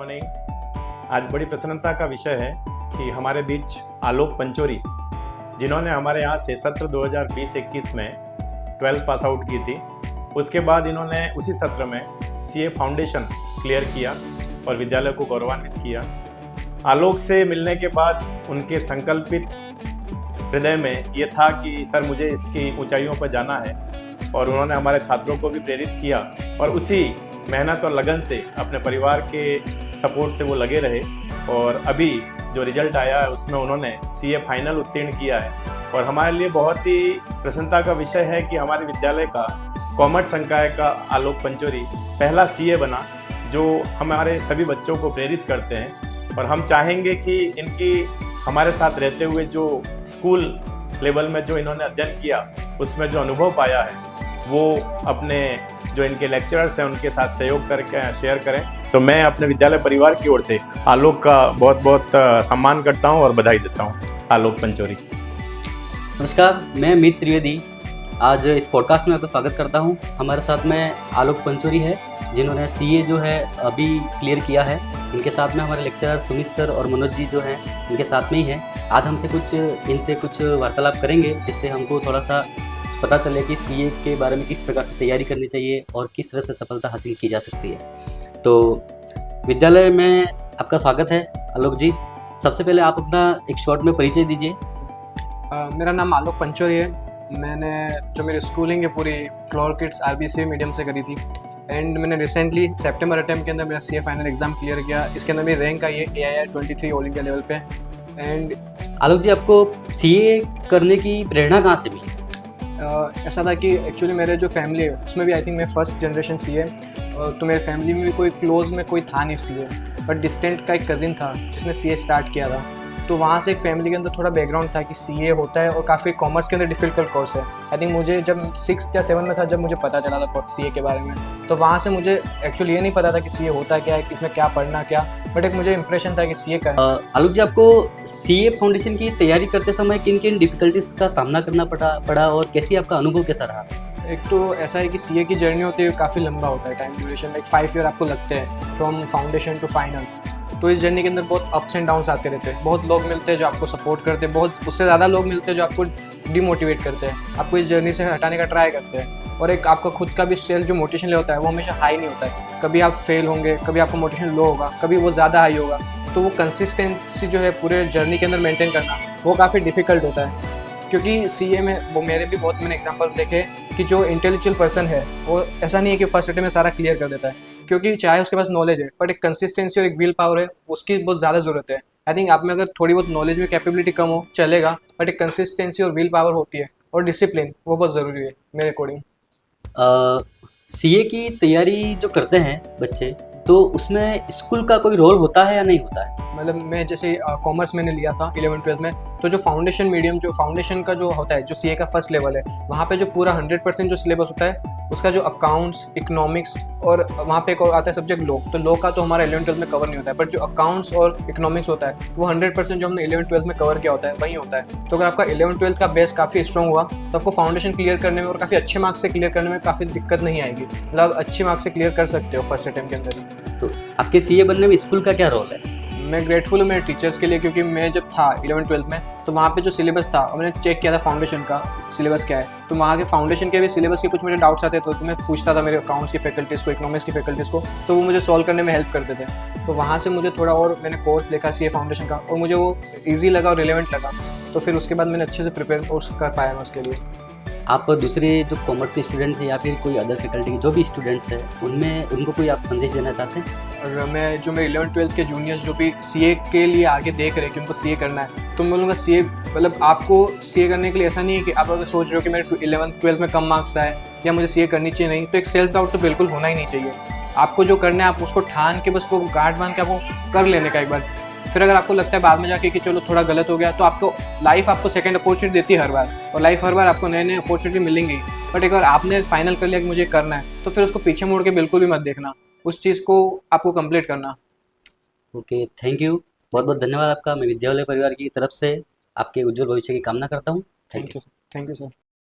Morning. आज बड़ी प्रसन्नता का विषय है कि हमारे बीच आलोक पंचोरी, जिन्होंने हमारे यहाँ से सत्र 2020-21 में 12th पास आउट की थी। उसके बाद इन्होंने उसी सत्र में सीए फाउंडेशन क्लियर किया और विद्यालय को गौरवान्वित किया। आलोक से मिलने के बाद उनके संकल्पित हृदय में ये था कि सर मुझे इसकी ऊंचाइयों पर जाना है, और उन्होंने हमारे छात्रों को भी प्रेरित किया और उसी मेहनत और लगन से अपने परिवार के सपोर्ट से वो लगे रहे। और अभी जो रिजल्ट आया है उसमें उन्होंने सीए फाइनल उत्तीर्ण किया है, और हमारे लिए बहुत ही प्रसन्नता का विषय है कि हमारे विद्यालय का कॉमर्स संकाय का आलोक पंचोरी पहला सीए बना, जो हमारे सभी बच्चों को प्रेरित करते हैं। और हम चाहेंगे कि इनकी हमारे साथ रहते हुए जो स्कूल लेवल में जो इन्होंने अध्ययन किया उसमें जो अनुभव पाया है वो अपने जो इनके लेक्चरर्स हैं उनके साथ सहयोग करके शेयर करें। तो मैं अपने विद्यालय परिवार की ओर से आलोक का बहुत बहुत सम्मान करता हूं और बधाई देता हूं। आलोक पंचोरी। नमस्कार, मैं अमित त्रिवेदी आज इस पॉडकास्ट में आपका स्वागत करता हूं। हमारे साथ में आलोक पंचोरी है, जिन्होंने सीए जो है अभी क्लियर किया है। इनके साथ में हमारे लेक्चरर सुमित सर और मनोज जी जो हैं इनके साथ में ही हैं। आज हमसे इनसे कुछ वार्तालाप करेंगे, जिससे हमको थोड़ा सा पता चले कि सीए के बारे में किस प्रकार से तैयारी करनी चाहिए और किस तरह से सफलता हासिल की जा सकती है। तो विद्यालय में आपका स्वागत है आलोक जी। सबसे पहले आप अपना एक शॉर्ट में परिचय दीजिए। मेरा नाम आलोक पंचोरी है। मैंने जो मेरी स्कूलिंग है पूरी फ्लोर किड्स आरबीसी मीडियम से करी थी, एंड मैंने रिसेंटली सितंबर अटेम्प्ट के अंदर मेरा सीए फाइनल एग्ज़ाम क्लियर किया। इसके अंदर मेरी रैंक आई है AIR 23 ऑल इंडिया लेवल पे। एंड आलोक जी, आपको सीए करने की प्रेरणा कहाँ से मिली? ऐसा था कि एक्चुअली मेरे जो फैमिली है उसमें भी आई थिंक मैं फर्स्ट जनरेशन सीए, तो मेरे फैमिली में भी कोई क्लोज में कोई था नहीं सीए, बट डिस्टेंट का एक कज़िन था जिसने सीए स्टार्ट किया था। तो वहाँ से एक फैमिली के अंदर थोड़ा बैकग्राउंड था कि सीए होता है और काफ़ी कॉमर्स के अंदर डिफ़िकल्ट कोर्स है। आई थिंक मुझे जब 6th या 7th में था जब मुझे पता चला था सीए के बारे में, तो वहाँ से मुझे एक्चुअली ये नहीं पता था कि सीए होता क्या है, इसमें क्या पढ़ना क्या, बट एक मुझे इंप्रेशन था कि सीए करना। आलोक जी, आपको सीए फाउंडेशन की तैयारी करते समय किन किन डिफ़िकल्टीज़ का सामना करना पड़ा और कैसी आपका अनुभव कैसा रहा? एक तो ऐसा है कि सीए की जर्नी होती है काफ़ी लंबा होता है, टाइम ड्यूरेशन लाइक 5 ईयर आपको लगते हैं फ्रॉम फाउंडेशन टू फाइनल। तो इस जर्नी के अंदर बहुत अप्स एंड डाउन्स आते रहते हैं। बहुत लोग मिलते हैं जो आपको सपोर्ट करते हैं, बहुत उससे ज़्यादा लोग मिलते हैं जो आपको डिमोटिवेट करते हैं, आपको इस जर्नी से हटाने का ट्राई करते हैं। और एक आपका खुद का भी सेल्फ जो मोटिवेशन ले होता है वो हमेशा हाई नहीं होता है। कभी आप फेल होंगे, कभी आपका मोटिवेशन लो होगा, कभी वो ज़्यादा हाई होगा। तो वो कंसिस्टेंसी जो है पूरे जर्नी के अंदर मेंटेन करना वो काफ़ी डिफ़िकल्ट होता है, क्योंकि सीए में वो मैंने बहुत एग्जांपल्स देखे कि जो इंटेलेक्चुअल पर्सन है वो ऐसा नहीं है कि फर्स्ट अटेम्प्ट में सारा क्लियर कर देता है, क्योंकि चाहे उसके पास नॉलेज है बट एक कंसिस्टेंसी और एक विल पावर है उसकी बहुत ज़्यादा ज़रूरत है। आई थिंक आप में अगर थोड़ी बहुत नॉलेज में कैपेबिलिटी कम हो चलेगा, बट एक कंसिस्टेंसी और विल पावर होती है और डिसिप्लिन वो बहुत ज़रूरी है मेरे अकॉर्डिंग। सीए की तैयारी जो करते हैं बच्चे, तो उसमें स्कूल का कोई रोल होता है या नहीं होता है? मतलब मैं जैसे कॉमर्स मैंने लिया था 11th-12th में, तो जो फाउंडेशन मीडियम जो फाउंडेशन का जो होता है जो सीए का फर्स्ट लेवल है, वहाँ पे जो पूरा 100% जो सिलेबस होता है उसका जो अकाउंट्स, इकोनॉमिक्स और वहाँ पे एक और आता है सब्जेक्ट लॉ। तो लॉ का तो हमारा 11th-12th में कवर नहीं होता है, बट जो अकाउंट्स और इकोनॉमिक्स होता है वो 100% जो हमने 11th-12th में कवर किया होता है वही होता है। तो अगर आपका 11th-12th का बेस काफ़ी स्ट्रॉन्ग हुआ तो आपको फाउंडेशन क्लियर करने में और काफ़ी अच्छे मार्क्स से क्लियर करने में काफ़ी दिक्कत नहीं आएगी। मतलब अच्छे मार्क्स से क्लियर कर सकते हो फर्स्ट अटेम्प्ट के अंदर। तो आपके सीए बनने में स्कूल का क्या रोल है? मैं ग्रेटफुल हूँ मेरे टीचर्स के लिए, क्योंकि मैं जब था 11th-12th में तो वहाँ पे जो सिलेबस था और मैंने चेक किया था फाउंडेशन का सिलेबस क्या है, तो वहाँ के फाउंडेशन के भी सिलेबस के कुछ मुझे डाउट्स आते तो मैं पूछता था मेरे अकाउंट्स की फैकल्टीज़ को, इकोनॉमिक्स की फैकल्टीज़ को, तो वो मुझे सॉल्व करने में हेल्प करते थे। तो वहाँ से मुझे थोड़ा और मैंने कोर्स देखा सीए फाउंडेशन का और मुझे वो ईजी लगा और रिलेवेंट लगा, तो फिर उसके बाद मैंने अच्छे से प्रिपेयर कर पाया मैं उसके लिए। आप दूसरे जो कॉमर्स के स्टूडेंट्स हैं या फिर कोई अदर फैकल्टी के जो भी स्टूडेंट्स हैं उनमें उनको कोई आप संदेश देना चाहते हैं? और मैं जो मेरे 11th-12th के जूनियर्स जो भी सीए के लिए आगे देख रहे हैं कि उनको सीए करना है, तो मैं बोलूँगा सीए मतलब आपको सीए करने के लिए ऐसा नहीं है कि आप अगर सोच रहे हो कि मेरे 11th-12th में कम मार्क्स आए या मुझे सीए करनी चाहिए, नहीं, तो एक सेल्फ डाउट तो बिल्कुल होना ही नहीं चाहिए। आपको जो करना है आप उसको ठान के बस वो गांठ बांध के आपको कर लेने का एक बार। फिर अगर आपको लगता है बाद में जाके कि चलो थोड़ा गलत हो गया, तो आपको लाइफ आपको सेकंड अपॉर्चुनिटी देती है हर बार, और लाइफ हर बार आपको नए नए अपॉर्चुनिटी मिलेंगी। बट एक बार आपने फाइनल कर लिया कि मुझे करना है, तो फिर उसको पीछे मुड़ के बिल्कुल भी मत देखना, उस चीज़ को आपको कंप्लीट करना। ओके, थैंक यू, बहुत बहुत धन्यवाद आपका। मैं विद्यालय परिवार की तरफ से आपके उज्जवल भविष्य की कामना करता हूँ। Thank you. Thank you sir.